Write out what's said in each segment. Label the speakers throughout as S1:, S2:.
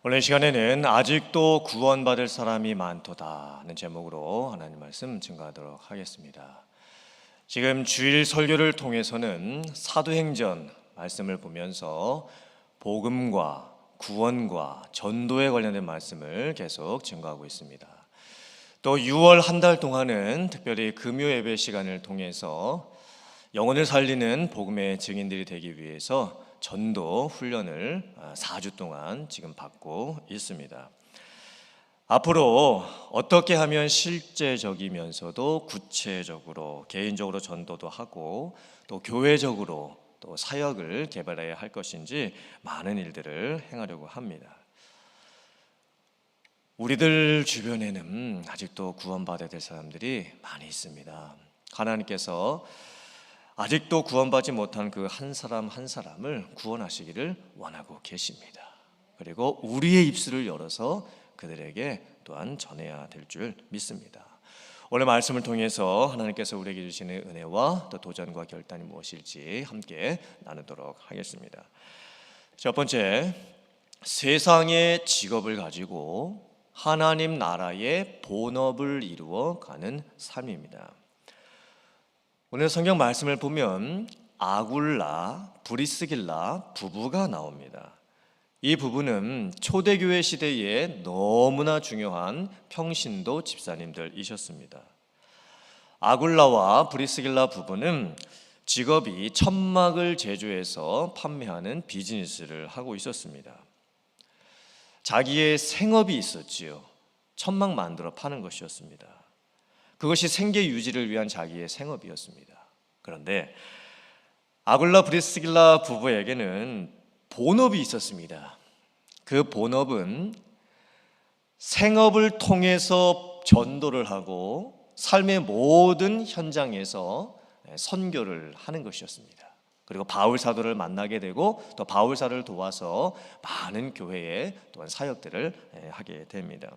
S1: 오늘 시간에는 아직도 구원받을 사람이 많도다 하는 제목으로 하나님 말씀 증거하도록 하겠습니다. 지금 주일 설교를 통해서는 사도행전 말씀을 보면서 복음과 구원과 전도에 관련된 말씀을 계속 증거하고 있습니다. 또 6월 한 달 동안은 특별히 금요 예배 시간을 통해서 영혼을 살리는 복음의 증인들이 되기 위해서 전도 훈련을 4주 동안 지금 받고 있습니다. 앞으로 어떻게 하면 실제적이면서도 구체적으로 개인적으로 전도도 하고 또 교회적으로 또 사역을 개발해야 할 것인지 많은 일들을 행하려고 합니다. 우리들 주변에는 아직도 구원받아야 될 사람들이 많이 있습니다. 하나님께서 아직도 구원받지 못한 그 한 사람 한 사람을 구원하시기를 원하고 계십니다. 그리고 우리의 입술을 열어서 그들에게 또한 전해야 될 줄 믿습니다. 오늘 말씀을 통해서 하나님께서 우리에게 주시는 은혜와 또 도전과 결단이 무엇일지 함께 나누도록 하겠습니다. 첫 번째, 세상의 직업을 가지고 하나님 나라의 본업을 이루어 가는 삶입니다. 오늘 성경 말씀을 보면 아굴라, 브리스길라 부부가 나옵니다. 이 부부는 초대교회 시대에 너무나 중요한 평신도 집사님들이셨습니다. 아굴라와 브리스길라 부부는 직업이 천막을 제조해서 판매하는 비즈니스를 하고 있었습니다. 자기의 생업이 있었지요. 천막 만들어 파는 것이었습니다. 그것이 생계 유지를 위한 자기의 생업이었습니다. 그런데 아굴라 브리스길라 부부에게는 본업이 있었습니다. 그 본업은 생업을 통해서 전도를 하고 삶의 모든 현장에서 선교를 하는 것이었습니다. 그리고 바울 사도를 만나게 되고 또 바울 사도를 도와서 많은 교회에 또한 사역들을 하게 됩니다.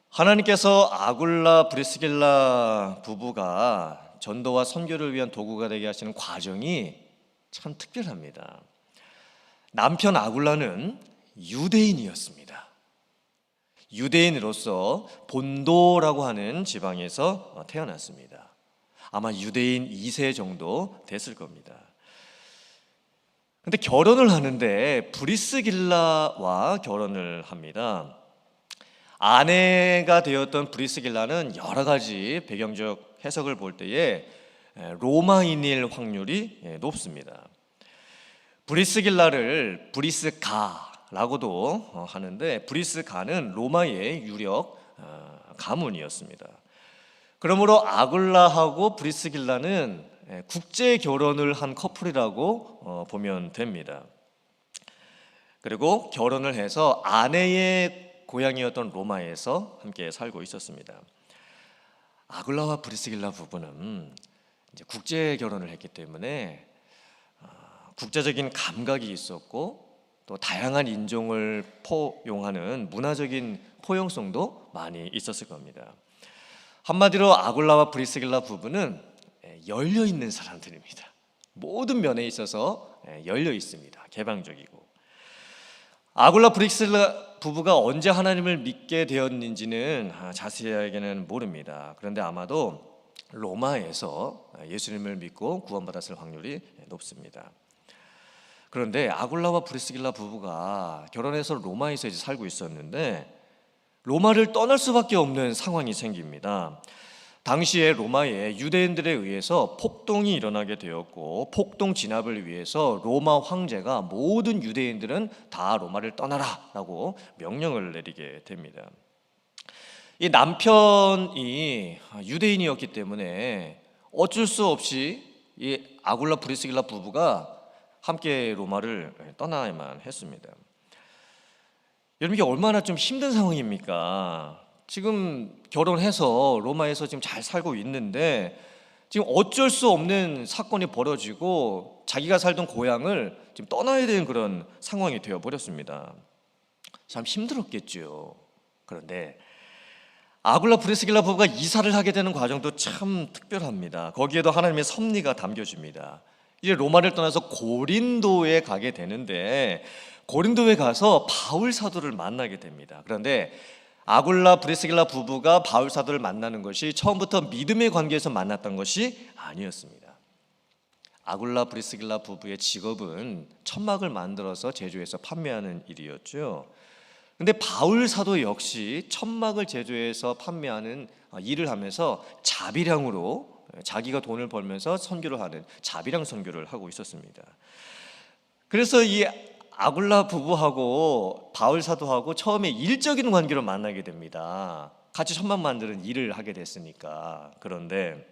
S1: 하나님께서 아굴라 브리스길라 부부가 전도와 선교를 위한 도구가 되게 하시는 과정이 참 특별합니다. 남편 아굴라는 유대인이었습니다. 유대인으로서 본도라고 하는 지방에서 태어났습니다. 아마 유대인 2세 정도 됐을 겁니다. 그런데 결혼을 하는데 브리스길라와 결혼을 합니다. 아내가 되었던 브리스길라는 여러 가지 배경적 해석을 볼 때에 로마인일 확률이 높습니다. 브리스길라를 브리스가라고도 하는데 브리스가는 로마의 유력 가문이었습니다. 그러므로 아굴라하고 브리스길라는 국제 결혼을 한 커플이라고 보면 됩니다. 그리고 결혼을 해서 아내의 고향이었던 로마에서 함께 살고 있었습니다. 아굴라와 브리스길라 부부는 이제 국제 결혼을 했기 때문에 국제적인 감각이 있었고 또 다양한 인종을 포용하는 문화적인 포용성도 많이 있었을 겁니다. 한마디로 아굴라와 브리스길라 부부는 열려 있는 사람들입니다. 모든 면에 있어서 열려 있습니다. 개방적이고. 아굴라 브리스길라 부부가 언제 하나님을 믿게 되었는지는 자세하게는 모릅니다. 그런데 아마도 로마에서 예수님을 믿고 구원받았을 확률이 높습니다. 그런데 아굴라와 브리스길라 부부가 결혼해서 로마에서 이제 살고 있었는데 로마를 떠날 수밖에 없는 상황이 생깁니다. 당시에 라마에 유대인들에 의해서 폭동이 일어나게 되었고 폭동 진압을 위해서 로마 황제가 모든 유대인들은 다 로마를 떠나라 라고 명령을 내리게 됩니다. 이 남편이 유대인이었기 때문에 어쩔 수 없이 이 아굴라 브리스길라 부부가 함께 로마를 떠나야만 했습니다. 여러분, 이게 얼마나 좀 힘든 상황입니까? 지금 결혼해서 로마에서 지금 잘 살고 있는데 지금 어쩔 수 없는 사건이 벌어지고 자기가 살던 고향을 지금 떠나야 되는 그런 상황이 되어버렸습니다. 참 힘들었겠죠. 그런데 아굴라 브리스길라 부부가 이사를 하게 되는 과정도 참 특별합니다. 거기에도 하나님의 섭리가 담겨집니다. 이제 로마를 떠나서 고린도에 가게 되는데 고린도에 가서 바울 사도를 만나게 됩니다. 그런데 아굴라 브리스길라 부부가 바울 사도를 만나는 것이 처음부터 믿음의 관계에서 만났던 것이 아니었습니다. 아굴라 브리스길라 부부의 직업은 천막을 만들어서 제조해서 판매하는 일이었죠. 근데 바울 사도 역시 천막을 제조해서 판매하는 일을 하면서 자비량으로 자기가 돈을 벌면서 선교를 하는 자비량 선교를 하고 있었습니다. 그래서 이 아굴라 부부하고 바울 사도하고 처음에 일적인 관계로 만나게 됩니다. 같이 천막 만드는 일을 하게 됐으니까. 그런데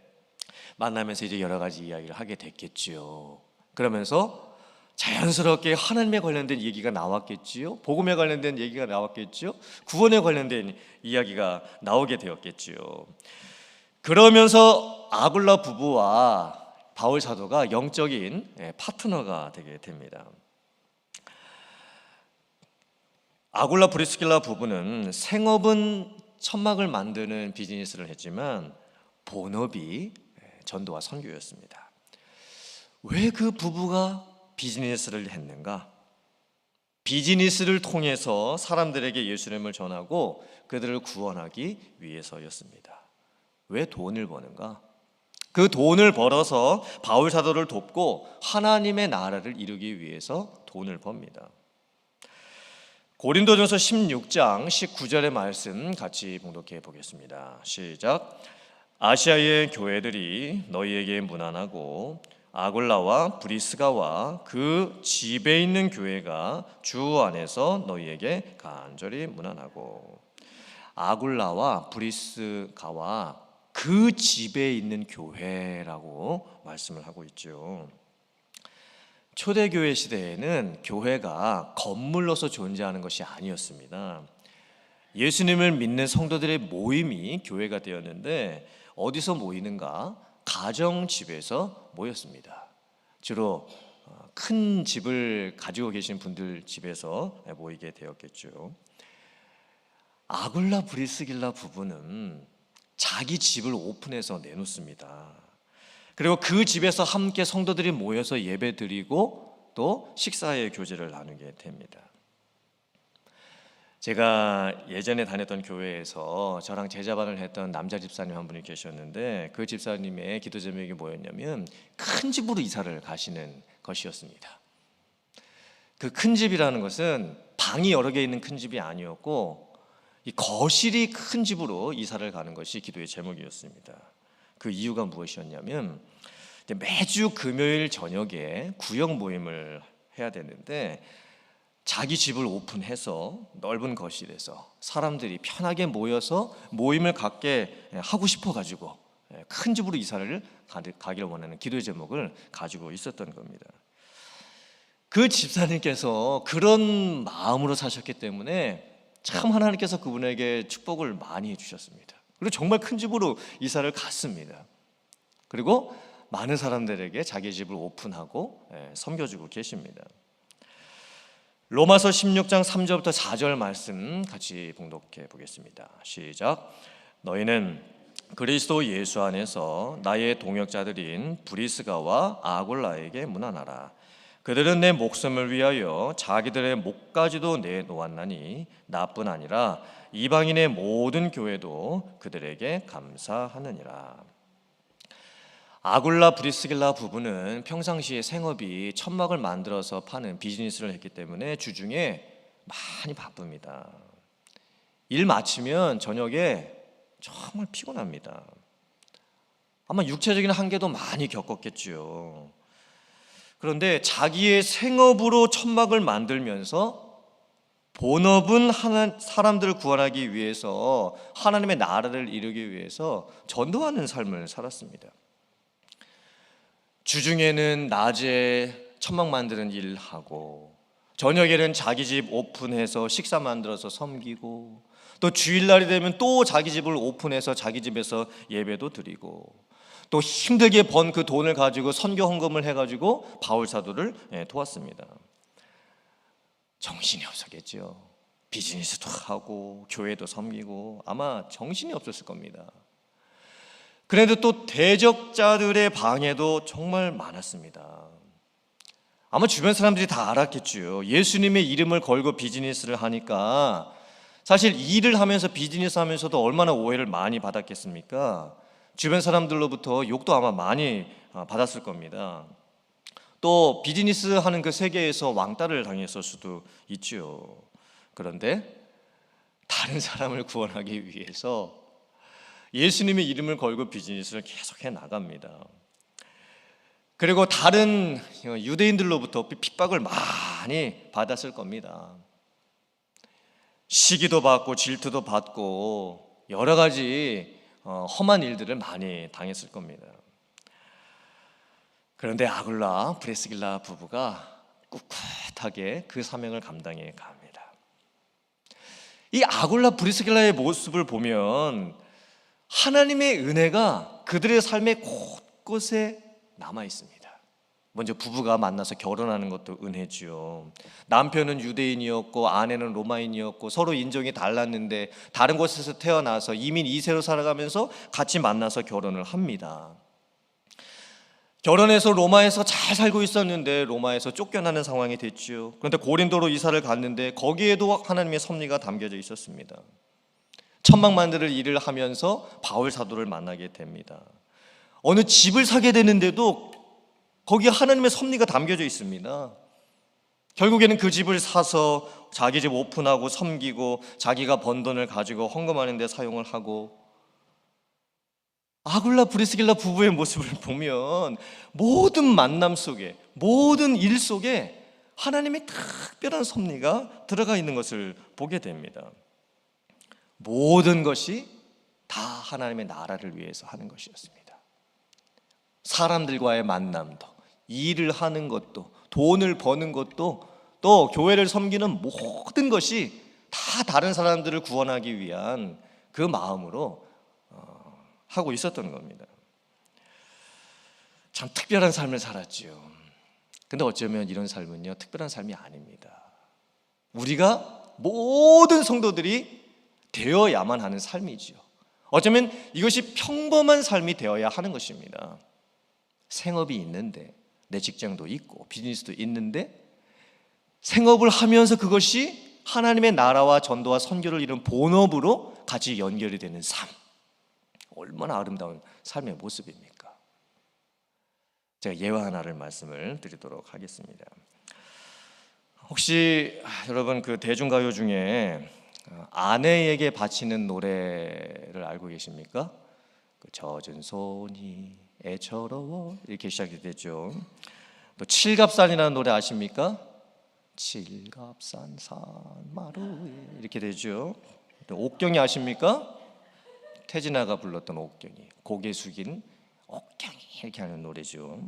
S1: 만나면서 이제 여러 가지 이야기를 하게 됐겠지요. 그러면서 자연스럽게 하나님에 관련된 얘기가 나왔겠지요. 복음에 관련된 얘기가 나왔겠지요. 구원에 관련된 이야기가 나오게 되었겠지요. 그러면서 아굴라 부부와 바울 사도가 영적인 파트너가 되게 됩니다. 아굴라 브리스길라 부부는 생업은 천막을 만드는 비즈니스를 했지만 본업이 전도와 선교였습니다. 왜 그 부부가 비즈니스를 했는가? 비즈니스를 통해서 사람들에게 예수님을 전하고 그들을 구원하기 위해서였습니다. 왜 돈을 버는가? 그 돈을 벌어서 바울 사도를 돕고 하나님의 나라를 이루기 위해서 돈을 법니다. 고린도전서 16장 19절의 말씀 같이 봉독해 보겠습니다. 시작. 아시아의 교회들이 너희에게 문안하고 아굴라와 브리스가와 그 집에 있는 교회가 주 안에서 너희에게 간절히 문안하고, 아굴라와 브리스가와 그 집에 있는 교회라고 말씀을 하고 있죠. 초대교회 시대에는 교회가 건물로서 존재하는 것이 아니었습니다. 예수님을 믿는 성도들의 모임이 교회가 되었는데 어디서 모이는가? 가정집에서 모였습니다. 주로 큰 집을 가지고 계신 분들 집에서 모이게 되었겠죠. 아굴라 브리스길라 부부는 자기 집을 오픈해서 내놓습니다. 그리고 그 집에서 함께 성도들이 모여서 예배드리고 또 식사의 교제를 나누게 됩니다. 제가 예전에 다녔던 교회에서 저랑 제자반을 했던 남자 집사님 한 분이 계셨는데 그 집사님의 기도 제목이 뭐였냐면 큰 집으로 이사를 가시는 것이었습니다. 그 큰 집이라는 것은 방이 여러 개 있는 큰 집이 아니었고 이 거실이 큰 집으로 이사를 가는 것이 기도의 제목이었습니다. 그 이유가 무엇이었냐면 매주 금요일 저녁에 구역 모임을 해야 되는데 자기 집을 오픈해서 넓은 거실에서 사람들이 편하게 모여서 모임을 갖게 하고 싶어가지고 큰 집으로 이사를 가기를 원하는 기도의 제목을 가지고 있었던 겁니다. 그 집사님께서 그런 마음으로 사셨기 때문에 참 하나님께서 그분에게 축복을 많이 해주셨습니다. 그리고 정말 큰 집으로 이사를 갔습니다. 그리고 많은 사람들에게 자기 집을 오픈하고 섬겨주고 계십니다. 로마서 16장 3절부터 4절 말씀 같이 봉독해 보겠습니다. 시작. 너희는 그리스도 예수 안에서 나의 동역자들인 브리스가와 아굴라에게 문안하라. 그들은 내 목숨을 위하여 자기들의 목까지도 내놓았나니 나뿐 아니라 이방인의 모든 교회도 그들에게 감사하느니라. 아굴라 브리스길라 부부는 평상시에 생업이 천막을 만들어서 파는 비즈니스를 했기 때문에 주중에 많이 바쁩니다. 일 마치면 저녁에 정말 피곤합니다. 아마 육체적인 한계도 많이 겪었겠죠. 그런데 자기의 생업으로 천막을 만들면서 본업은 사람들을 구원하기 위해서 하나님의 나라를 이루기 위해서 전도하는 삶을 살았습니다. 주중에는 낮에 천막 만드는 일 하고 저녁에는 자기 집 오픈해서 식사 만들어서 섬기고 또 주일날이 되면 또 자기 집을 오픈해서 자기 집에서 예배도 드리고 또 힘들게 번 그 돈을 가지고 선교 헌금을 해가지고 바울 사도를 도왔습니다. 정신이 없었겠죠. 비즈니스도 하고 교회도 섬기고 아마 정신이 없었을 겁니다. 그런데 또 대적자들의 방해도 정말 많았습니다. 아마 주변 사람들이 다 알았겠죠. 예수님의 이름을 걸고 비즈니스를 하니까 사실 일을 하면서 비즈니스 하면서도 얼마나 오해를 많이 받았겠습니까? 주변 사람들로부터 욕도 아마 많이 받았을 겁니다. 또 비즈니스 하는 그 세계에서 왕따를 당했을 수도 있죠. 그런데 다른 사람을 구원하기 위해서 예수님의 이름을 걸고 비즈니스를 계속해 나갑니다. 그리고 다른 유대인들로부터 핍박을 많이 받았을 겁니다. 시기도 받고 질투도 받고 여러 가지 험한 일들을 많이 당했을 겁니다. 그런데 아굴라 브리스길라 부부가 꿋꿋하게 그 사명을 감당해 갑니다. 이 아굴라 브리스길라의 모습을 보면 하나님의 은혜가 그들의 삶의 곳곳에 남아 있습니다. 먼저 부부가 만나서 결혼하는 것도 은혜지요. 남편은 유대인이었고 아내는 로마인이었고 서로 인종이 달랐는데 다른 곳에서 태어나서 이민 2세로 살아가면서 같이 만나서 결혼을 합니다. 결혼해서 로마에서 잘 살고 있었는데 로마에서 쫓겨나는 상황이 됐지요. 그런데 고린도로 이사를 갔는데 거기에도 하나님의 섭리가 담겨져 있었습니다. 천막 만들 일을 하면서 바울 사도를 만나게 됩니다. 어느 집을 사게 되는데도 거기에 하나님의 섭리가 담겨져 있습니다. 결국에는 그 집을 사서 자기 집 오픈하고 섬기고 자기가 번 돈을 가지고 헌금하는 데 사용을 하고, 아굴라 브리스길라 부부의 모습을 보면 모든 만남 속에, 모든 일 속에 하나님의 특별한 섭리가 들어가 있는 것을 보게 됩니다. 모든 것이 다 하나님의 나라를 위해서 하는 것이었습니다. 사람들과의 만남도, 일을 하는 것도, 돈을 버는 것도, 또 교회를 섬기는 모든 것이 다 다른 사람들을 구원하기 위한 그 마음으로 하고 있었던 겁니다. 참 특별한 삶을 살았지요. 근데 어쩌면 이런 삶은요, 특별한 삶이 아닙니다. 우리가 모든 성도들이 되어야만 하는 삶이지요. 어쩌면 이것이 평범한 삶이 되어야 하는 것입니다. 생업이 있는데, 내 직장도 있고 비즈니스도 있는데, 생업을 하면서 그것이 하나님의 나라와 전도와 선교를 이룬 본업으로 같이 연결이 되는 삶, 얼마나 아름다운 삶의 모습입니까? 제가 예화 하나를 말씀을 드리도록 하겠습니다. 혹시 여러분 그 대중가요 중에 아내에게 바치는 노래를 알고 계십니까? 그 젖은 손이 애처로워 이렇게 시작이 되죠. 또 칠갑산이라는 노래 아십니까? 칠갑산 산마루에 이렇게 되죠. 또 옥경이 아십니까? 태진아가 불렀던 옥경이, 고개 숙인 옥경이 이렇게 하는 노래죠.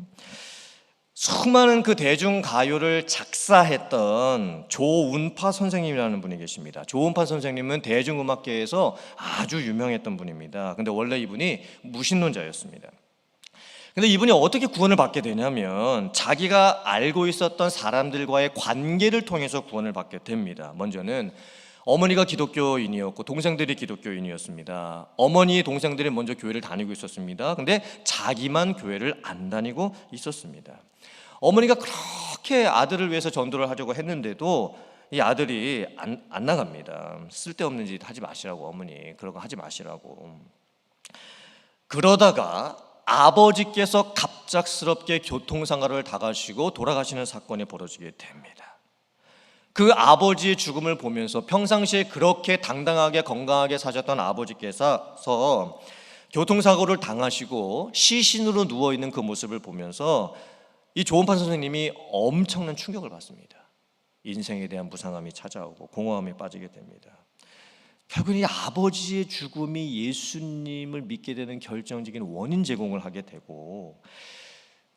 S1: 수많은 그 대중가요를 작사했던 조운파 선생님이라는 분이 계십니다. 조운파 선생님은 대중음악계에서 아주 유명했던 분입니다. 근데 원래 이분이 무신론자였습니다. 근데 이분이 어떻게 구원을 받게 되냐면 자기가 알고 있었던 사람들과의 관계를 통해서 구원을 받게 됩니다. 먼저는 어머니가 기독교인이었고 동생들이 기독교인이었습니다. 어머니의 동생들이 먼저 교회를 다니고 있었습니다. 근데 자기만 교회를 안 다니고 있었습니다. 어머니가 그렇게 아들을 위해서 전도를 하려고 했는데도 이 아들이 안 나갑니다. 쓸데없는 짓 하지 마시라고, 어머니 그런 거 하지 마시라고. 그러다가 아버지께서 갑작스럽게 교통사고를 당하시고 돌아가시는 사건이 벌어지게 됩니다. 그 아버지의 죽음을 보면서 평상시에 그렇게 당당하게 건강하게 사셨던 아버지께서 교통사고를 당하시고 시신으로 누워있는 그 모습을 보면서 이 조은파 선생님이 엄청난 충격을 받습니다. 인생에 대한 무상함이 찾아오고 공허함에 빠지게 됩니다. 결국은 이 아버지의 죽음이 예수님을 믿게 되는 결정적인 원인 제공을 하게 되고,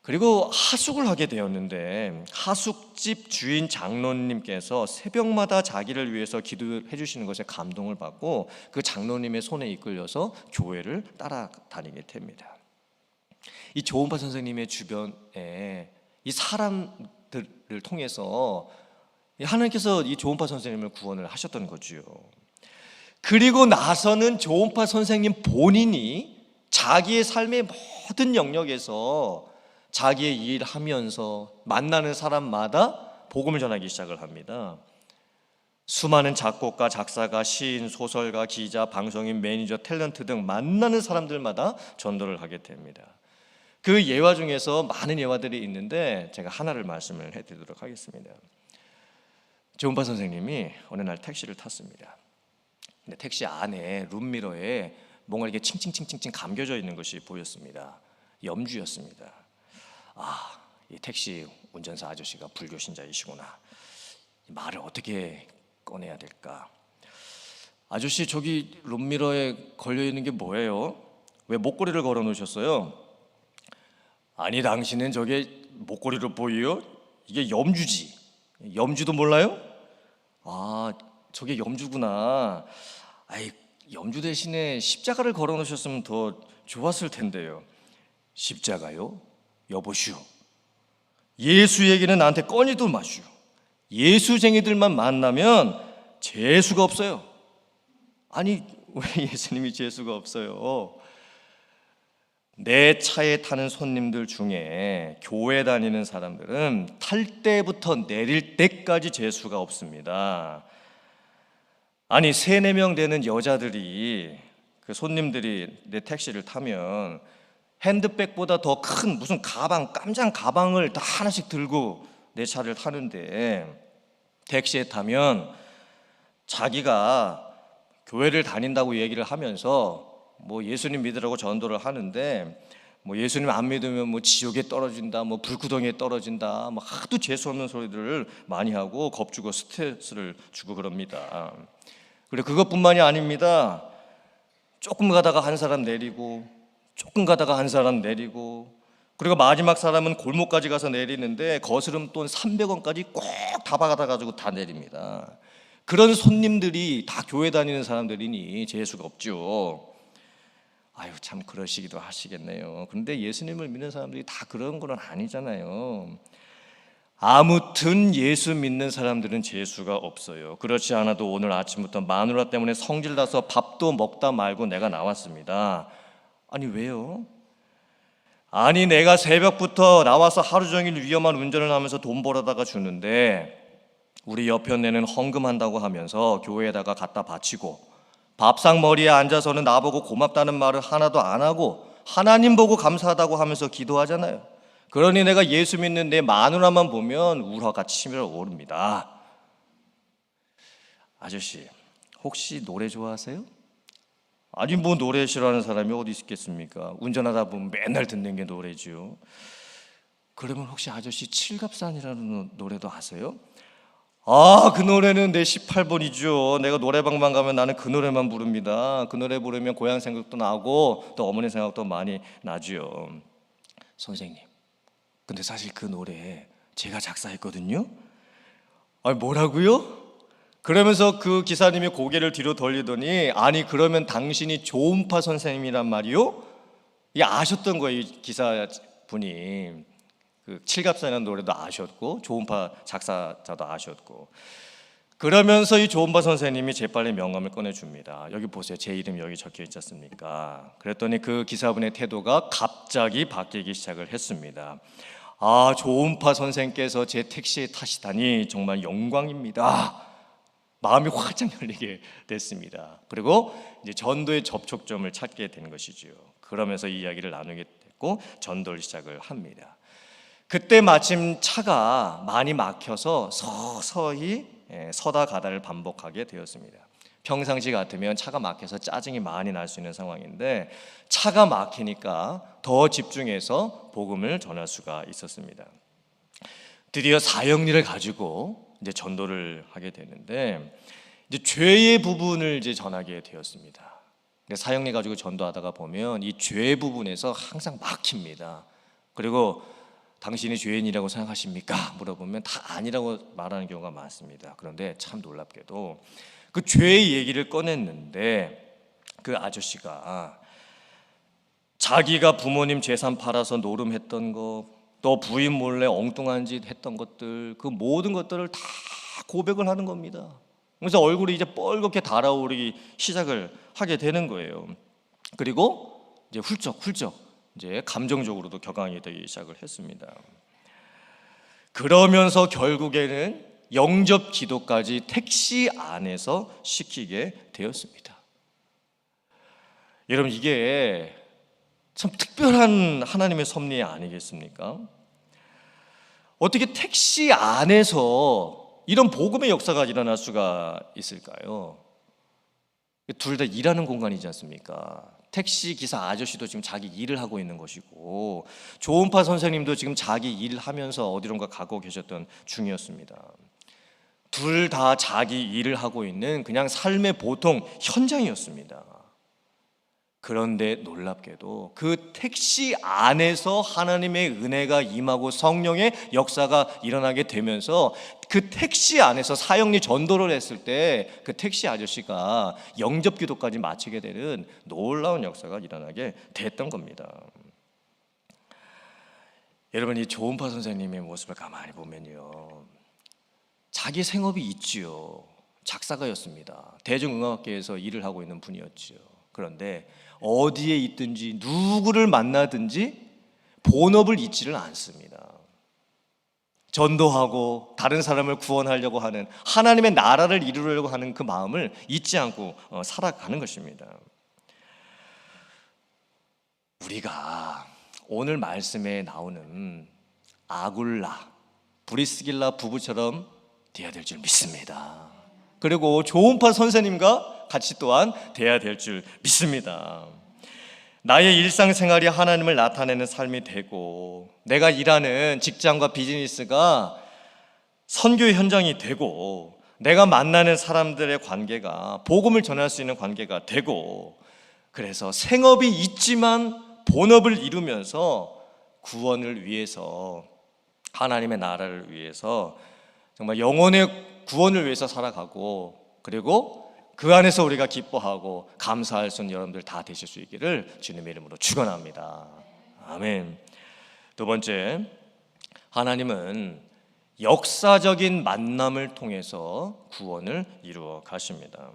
S1: 그리고 하숙을 하게 되었는데 하숙집 주인 장로님께서 새벽마다 자기를 위해서 기도해 주시는 것에 감동을 받고 그 장로님의 손에 이끌려서 교회를 따라다니게 됩니다. 이 조은파 선생님의 주변에 이 사람들을 통해서 하나님께서 이 조은파 선생님을 구원을 하셨던 거죠. 그리고 나서는 조은파 선생님 본인이 자기의 삶의 모든 영역에서 자기의 일 하면서 만나는 사람마다 복음을 전하기 시작을 합니다. 수많은 작곡가, 작사가, 시인, 소설가, 기자, 방송인, 매니저, 탤런트 등 만나는 사람들마다 전도를 하게 됩니다. 그 예화 중에서 많은 예화들이 있는데 제가 하나를 말씀을 해드리도록 하겠습니다. 조은파 선생님이 어느 날 택시를 탔습니다. 근데 택시 안에 룸미러에 뭔가 이렇게 칭칭칭칭칭 감겨져 있는 것이 보였습니다. 염주였습니다. 아, 이 택시 운전사 아저씨가 불교 신자이시구나. 말을 어떻게 꺼내야 될까? 아저씨, 저기 룸미러에 걸려 있는 게 뭐예요? 왜 목걸이를 걸어 놓으셨어요? 아니, 당신은 저게 목걸이로 보이요? 이게 염주지. 염주도 몰라요? 아, 저게 염주구나. 아이, 염주 대신에 십자가를 걸어 놓으셨으면 더 좋았을 텐데요. 십자가요? 여보시오, 예수 얘기는 나한테 꺼니도 마시오. 예수쟁이들만 만나면 재수가 없어요. 아니, 왜 예수님이 재수가 없어요? 내 차에 타는 손님들 중에 교회 다니는 사람들은 탈 때부터 내릴 때까지 재수가 없습니다. 아니, 3-4명 되는 여자들이, 그 손님들이 내 택시를 타면 핸드백보다 더 큰 무슨 가방, 깜장 가방을 다 하나씩 들고 내 차를 타는데, 택시에 타면 자기가 교회를 다닌다고 얘기를 하면서 뭐 예수님 믿으라고 전도를 하는데, 뭐 예수님 안 믿으면 뭐 지옥에 떨어진다, 뭐 불구덩이에 떨어진다, 뭐 하도 재수 없는 소리들을 많이 하고 겁주고 스트레스를 주고 그럽니다. 그리고 그것뿐만이 아닙니다. 조금 가다가 한 사람 내리고, 조금 가다가 한 사람 내리고, 그리고 마지막 사람은 골목까지 가서 내리는데 거스름돈 300원까지 꼭 다 받아가지고 다 내립니다. 그런 손님들이 다 교회 다니는 사람들이니 재수가 없죠. 아유, 참 그러시기도 하시겠네요. 그런데 예수님을 믿는 사람들이 다 그런 건 아니잖아요. 아무튼 예수 믿는 사람들은 재수가 없어요. 그렇지 않아도 오늘 아침부터 마누라 때문에 성질나서 밥도 먹다 말고 내가 나왔습니다. 아니, 왜요? 아니, 내가 새벽부터 나와서 하루 종일 위험한 운전을 하면서 돈 벌어다가 주는데 우리 옆편네는 헌금한다고 하면서 교회에다가 갖다 바치고 밥상 머리에 앉아서는 나보고 고맙다는 말을 하나도 안 하고 하나님 보고 감사하다고 하면서 기도하잖아요. 그러니 내가 예수 믿는 내 마누라만 보면 울화가 치밀어 오릅니다. 아저씨, 혹시 노래 좋아하세요? 아니, 뭐 노래 싫어하는 사람이 어디 있겠습니까? 운전하다 보면 맨날 듣는 게 노래지요. 그러면 혹시 아저씨 칠갑산이라는 노래도 아세요? 아, 그 노래는 내 18번이죠. 내가 노래방만 가면 나는 그 노래만 부릅니다. 그 노래 부르면 고향 생각도 나고 또 어머니 생각도 많이 나죠. 선생님, 근데 사실 그 노래 제가 작사했거든요. 아니, 뭐라고요? 그러면서 그 기사님이 고개를 뒤로 돌리더니, 아니, 그러면 당신이 조은파 선생님이란 말이요? 이 아셨던 거예요. 이 기사분이 그 칠갑산이라는 노래도 아셨고 조은파 작사자도 아셨고. 그러면서 이 조은파 선생님이 재빨리 명함을 꺼내줍니다. 여기 보세요, 제 이름 여기 적혀 있지 않습니까? 그랬더니 그 기사분의 태도가 갑자기 바뀌기 시작을 했습니다. 아, 조은파 선생께서 제 택시에 타시다니 정말 영광입니다. 마음이 활짝 열리게 됐습니다. 그리고 이제 전도의 접촉점을 찾게 된 것이죠. 그러면서 이야기를 나누게 됐고 전도를 시작을 합니다. 그때 마침 차가 많이 막혀서 서서히 서다 가다를 반복하게 되었습니다. 평상시 같으면 차가 막혀서 짜증이 많이 날 수 있는 상황인데 차가 막히니까 더 집중해서 복음을 전할 수가 있었습니다. 드디어 사형리를 가지고 이제 전도를 하게 되는데 이제 죄의 부분을 이제 전하게 되었습니다. 사형리 가지고 전도하다가 보면 이 죄 부분에서 항상 막힙니다. 그리고 당신이 죄인이라고 생각하십니까? 물어보면 다 아니라고 말하는 경우가 많습니다. 그런데 참 놀랍게도 그 죄의 얘기를 꺼냈는데 그 아저씨가 자기가 부모님 재산 팔아서 노름했던 거, 또 부인 몰래 엉뚱한 짓 했던 것들, 그 모든 것들을 다 고백을 하는 겁니다. 그래서 얼굴이 이제 뻘겋게 달아오르기 시작을 하게 되는 거예요. 그리고 이제 훌쩍 이제 감정적으로도 격앙이 되기 시작을 했습니다. 그러면서 결국에는 영접 기도까지 택시 안에서 시키게 되었습니다. 여러분, 이게 참 특별한 하나님의 섭리 아니겠습니까? 어떻게 택시 안에서 이런 복음의 역사가 일어날 수가 있을까요? 둘 다 일하는 공간이지 않습니까? 택시 기사 아저씨도 지금 자기 일을 하고 있는 것이고, 조은파 선생님도 지금 자기 일을 하면서 어디론가 가고 계셨던 중이었습니다. 둘 다 자기 일을 하고 있는 그냥 삶의 보통 현장이었습니다. 그런데 놀랍게도 그 택시 안에서 하나님의 은혜가 임하고 성령의 역사가 일어나게 되면서 그 택시 안에서 사형리 전도를 했을 때 그 택시 아저씨가 영접 기도까지 마치게 되는 놀라운 역사가 일어나게 됐던 겁니다. 여러분, 이 조은파 선생님의 모습을 가만히 보면요, 자기 생업이 있지요. 작사가였습니다. 대중음악계에서 일을 하고 있는 분이었지요. 그런데 어디에 있든지 누구를 만나든지 본업을 잊지를 않습니다. 전도하고 다른 사람을 구원하려고 하는, 하나님의 나라를 이루려고 하는 그 마음을 잊지 않고 살아가는 것입니다. 우리가 오늘 말씀에 나오는 아굴라, 브리스길라 부부처럼 되어야 될 줄 믿습니다. 그리고 조은파 선생님과 같이 또한 돼야 될 줄 믿습니다. 나의 일상생활이 하나님을 나타내는 삶이 되고, 내가 일하는 직장과 비즈니스가 선교의 현장이 되고, 내가 만나는 사람들의 관계가 복음을 전할 수 있는 관계가 되고, 그래서 생업이 있지만 본업을 이루면서 구원을 위해서, 하나님의 나라를 위해서, 정말 영혼의 구원을 위해서 살아가고, 그리고 그 안에서 우리가 기뻐하고 감사할 수 있는 여러분들 다 되실 수 있기를 주님의 이름으로 축원합니다. 아멘. 두 번째, 하나님은 역사적인 만남을 통해서 구원을 이루어 가십니다.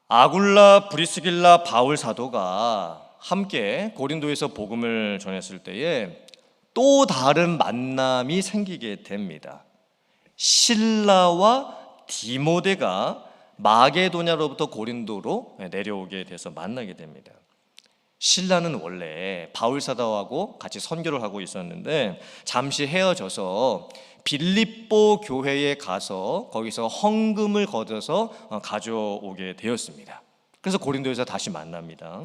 S1: 아굴라, 브리스길라, 바울 사도가 함께 고린도에서 복음을 전했을 때에 또 다른 만남이 생기게 됩니다. 실라와 디모데가 마게도냐로부터 고린도로 내려오게 돼서 만나게 됩니다. 실라는 원래 바울 사도하고 같이 선교를 하고 있었는데 잠시 헤어져서 빌립보 교회에 가서 거기서 헌금을 거둬서 가져오게 되었습니다. 그래서 고린도에서 다시 만납니다.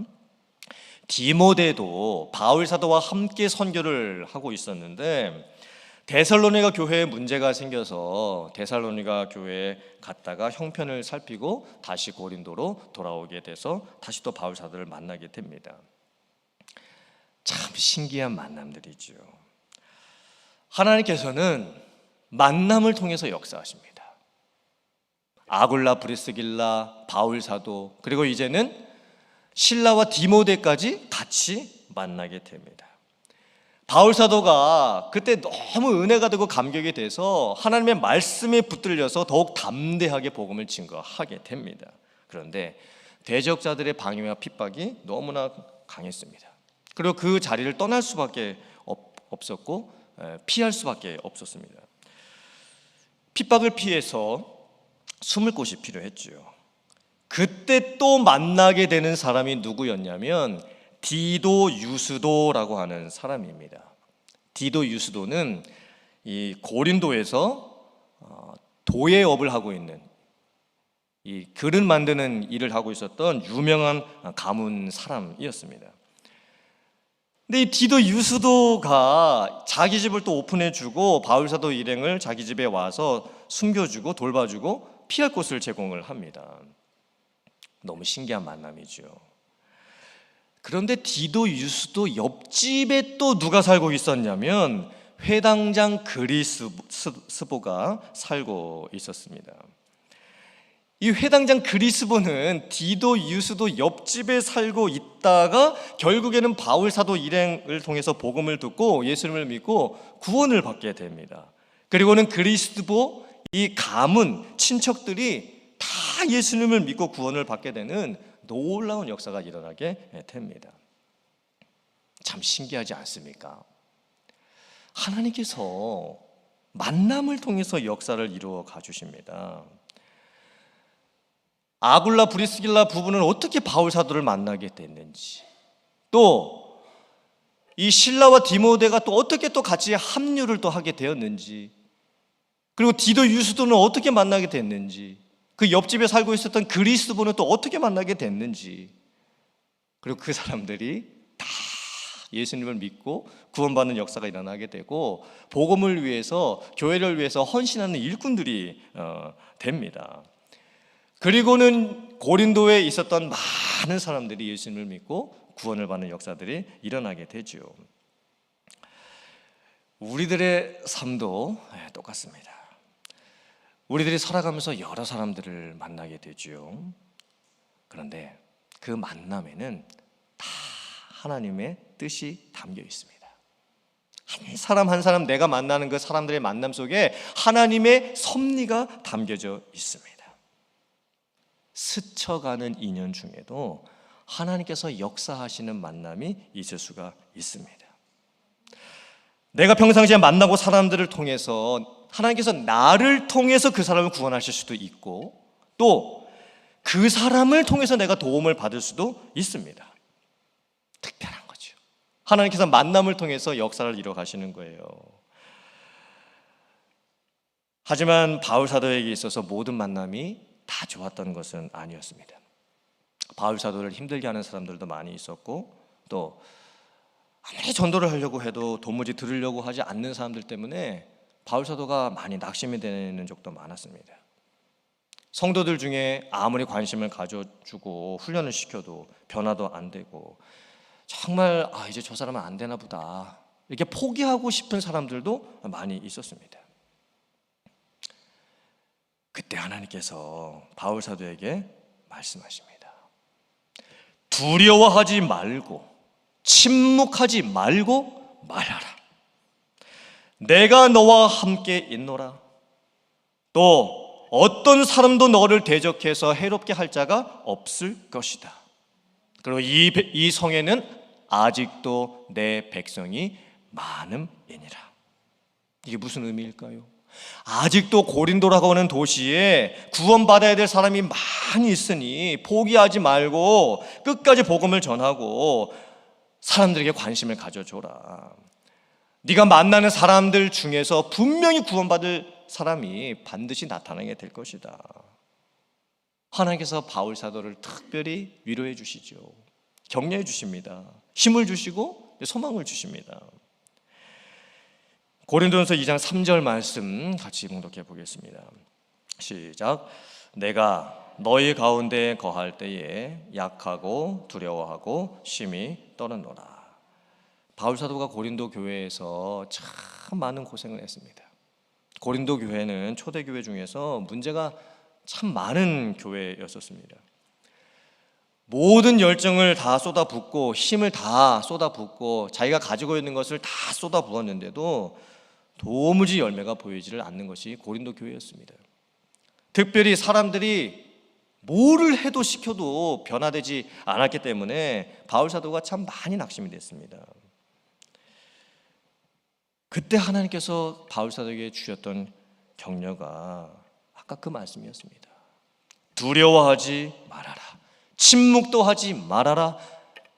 S1: 디모데도 바울 사도와 함께 선교를 하고 있었는데 데살로니가 교회에 문제가 생겨서 데살로니가 교회에 갔다가 형편을 살피고 다시 고린도로 돌아오게 돼서 다시 또 바울 사도를 만나게 됩니다. 참 신기한 만남들이죠. 하나님께서는 만남을 통해서 역사하십니다. 아굴라, 브리스길라, 바울 사도, 그리고 이제는 실라와 디모데까지 같이 만나게 됩니다. 바울 사도가 그때 너무 은혜가 되고 감격이 돼서 하나님의 말씀에 붙들려서 더욱 담대하게 복음을 증거하게 됩니다. 그런데 대적자들의 방해와 핍박이 너무나 강했습니다. 그리고 그 자리를 떠날 수밖에 없었고 피할 수밖에 없었습니다. 핍박을 피해서 숨을 곳이 필요했죠. 그때 또 만나게 되는 사람이 누구였냐면 디도 유스도라고 하는 사람입니다. 디도 유스도는 이 고린도에서 도예업을 하고 있는, 이 그릇 만드는 일을 하고 있었던 유명한 가문 사람이었습니다. 근데 이 디도 유스도가 자기 집을 또 오픈해주고 바울 사도 일행을 자기 집에 와서 숨겨주고 돌봐주고 피할 곳을 제공을 합니다. 너무 신기한 만남이죠. 그런데 디도 유스도 옆집에 또 누가 살고 있었냐면 회당장 그리스보가 살고 있었습니다. 이 회당장 그리스보는 디도 유스도 옆집에 살고 있다가 결국에는 바울 사도 일행을 통해서 복음을 듣고 예수님을 믿고 구원을 받게 됩니다. 그리고는 그리스보 이 가문 친척들이 다 예수님을 믿고 구원을 받게 되는 놀라운 역사가 일어나게 됩니다. 참 신기하지 않습니까? 하나님께서 만남을 통해서 역사를 이루어 가주십니다. 아굴라 브리스길라 부부는 어떻게 바울 사도를 만나게 됐는지, 또 이 실라와 디모데가 또 어떻게 또 같이 합류를 또 하게 되었는지, 그리고 디도 유스도는 어떻게 만나게 됐는지, 그 옆집에 살고 있었던 그리스도는 또 어떻게 만나게 됐는지, 그리고 그 사람들이 다 예수님을 믿고 구원받는 역사가 일어나게 되고 복음을 위해서, 교회를 위해서 헌신하는 일꾼들이 됩니다. 그리고는 고린도에 있었던 많은 사람들이 예수님을 믿고 구원을 받는 역사들이 일어나게 되죠. 우리들의 삶도 똑같습니다. 우리들이 살아가면서 여러 사람들을 만나게 되죠. 그런데 그 만남에는 다 하나님의 뜻이 담겨 있습니다. 한 사람 한 사람 내가 만나는 그 사람들의 만남 속에 하나님의 섭리가 담겨져 있습니다. 스쳐가는 인연 중에도 하나님께서 역사하시는 만남이 있을 수가 있습니다. 내가 평상시에 만나고 사람들을 통해서 하나님께서 나를 통해서 그 사람을 구원하실 수도 있고, 또 그 사람을 통해서 내가 도움을 받을 수도 있습니다. 특별한 거죠. 하나님께서 만남을 통해서 역사를 이루어 가시는 거예요. 하지만 바울 사도에게 있어서 모든 만남이 다 좋았던 것은 아니었습니다. 바울 사도를 힘들게 하는 사람들도 많이 있었고, 또 아무리 전도를 하려고 해도 도무지 들으려고 하지 않는 사람들 때문에 바울 사도가 많이 낙심이 되는 적도 많았습니다. 성도들 중에 아무리 관심을 가져주고 훈련을 시켜도 변화도 안 되고, 정말 이제 저 사람은 안 되나 보다 이렇게 포기하고 싶은 사람들도 많이 있었습니다. 그때 하나님께서 바울 사도에게 말씀하십니다. 두려워하지 말고 침묵하지 말고 말하라. 내가 너와 함께 있노라. 또 어떤 사람도 너를 대적해서 해롭게 할 자가 없을 것이다. 그리고 이 성에는 아직도 내 백성이 많음이니라. 이게 무슨 의미일까요? 아직도 고린도라고 하는 도시에 구원받아야 될 사람이 많이 있으니 포기하지 말고 끝까지 복음을 전하고 사람들에게 관심을 가져줘라. 네가 만나는 사람들 중에서 분명히 구원받을 사람이 반드시 나타나게 될 것이다. 하나님께서 바울 사도를 특별히 위로해 주시죠. 격려해 주십니다. 힘을 주시고 소망을 주십니다. 고린도전서 2장 3절 말씀 같이 봉독해 보겠습니다. 시작. 내가 너희 가운데 거할 때에 약하고 두려워하고 심히 떨었노라. 바울 사도가 고린도 교회에서 참 많은 고생을 했습니다. 고린도 교회는 초대교회 중에서 문제가 참 많은 교회였었습니다. 모든 열정을 다 쏟아붓고 힘을 다 쏟아붓고 자기가 가지고 있는 것을 다 쏟아부었는데도 도무지 열매가 보이지를 않는 것이 고린도 교회였습니다. 특별히 사람들이 뭐를 해도 시켜도 변화되지 않았기 때문에 바울 사도가 참 많이 낙심이 됐습니다. 그때 하나님께서 바울 사도에게 주셨던 격려가 아까 그 말씀이었습니다. 두려워하지 말아라. 침묵도 하지 말아라.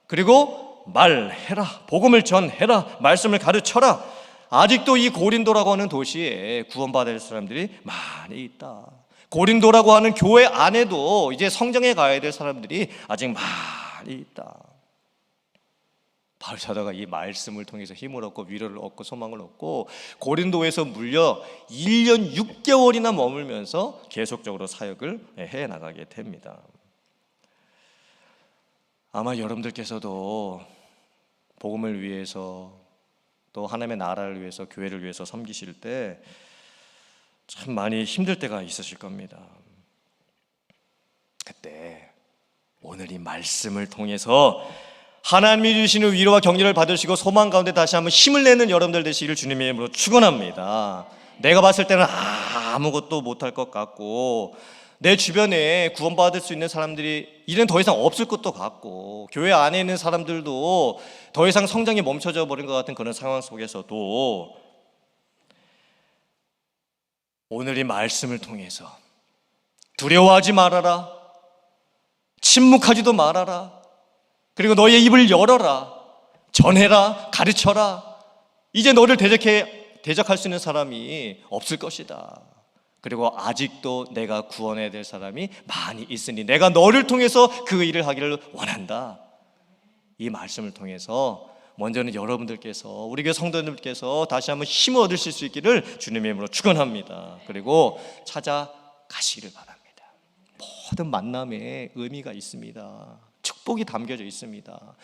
S1: 그리고 말해라. 복음을 전해라. 말씀을 가르쳐라. 아직도 이 고린도라고 하는 도시에 구원받을 사람들이 많이 있다. 고린도라고 하는 교회 안에도 이제 성장해 가야 될 사람들이 아직 많이 있다. 바울 사도가 이 말씀을 통해서 힘을 얻고 위로를 얻고 소망을 얻고 고린도에서 물려 1년 6개월이나 머물면서 계속적으로 사역을 해나가게 됩니다. 아마 여러분들께서도 복음을 위해서 또 하나님의 나라를 위해서 교회를 위해서 섬기실 때 참 많이 힘들 때가 있으실 겁니다. 그때 오늘 이 말씀을 통해서 하나님이 주시는 위로와 격려를 받으시고 소망 가운데 다시 한번 힘을 내는 여러분들 되시기를 주님의 이름으로 축원합니다. 내가 봤을 때는 아무것도 못할 것 같고 내 주변에 구원받을 수 있는 사람들이 이제는 더 이상 없을 것도 같고, 교회 안에 있는 사람들도 더 이상 성장이 멈춰져 버린 것 같은 그런 상황 속에서도 오늘 이 말씀을 통해서 두려워하지 말아라, 침묵하지도 말아라, 그리고 너의 입을 열어라, 전해라, 가르쳐라. 이제 너를 대적할 수 있는 사람이 없을 것이다. 그리고 아직도 내가 구원해야 될 사람이 많이 있으니 내가 너를 통해서 그 일을 하기를 원한다. 이 말씀을 통해서 먼저는 여러분들께서, 우리 교회 성도님들께서 다시 한번 힘을 얻으실 수 있기를 주님의 이름으로 축원합니다. 그리고 찾아가시기를 바랍니다. 모든 만남에 의미가 있습니다. 축복이 담겨져 있습니다.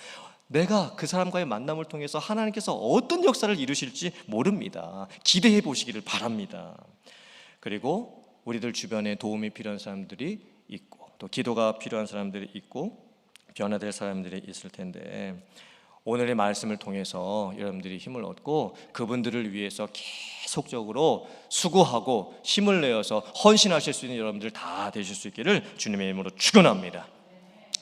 S1: 내가 그 사람과의 만남을 통해서 하나님께서 어떤 역사를 이루실지 모릅니다. 기대해 보시기를 바랍니다. 그리고 우리들 주변에 도움이 필요한 사람들이 있고, 또 기도가 필요한 사람들이 있고, 변화될 사람들이 있을 텐데, 오늘의 말씀을 통해서 여러분들이 힘을 얻고 그분들을 위해서 계속적으로 수고하고 힘을 내어서 헌신하실 수 있는 여러분들 다 되실 수 있기를 주님의 이름으로 축원합니다.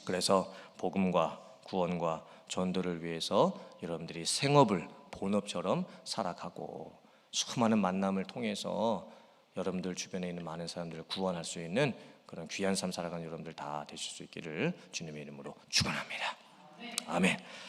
S1: 그래서 복음과 구원과 전도를 위해서 여러분들이 생업을 본업처럼 살아가고, 수많은 만남을 통해서 여러분들 주변에 있는 많은 사람들을 구원할 수 있는 그런 귀한 삶 살아가는 여러분들 다 되실 수 있기를 주님의 이름으로 축원합니다. 아멘.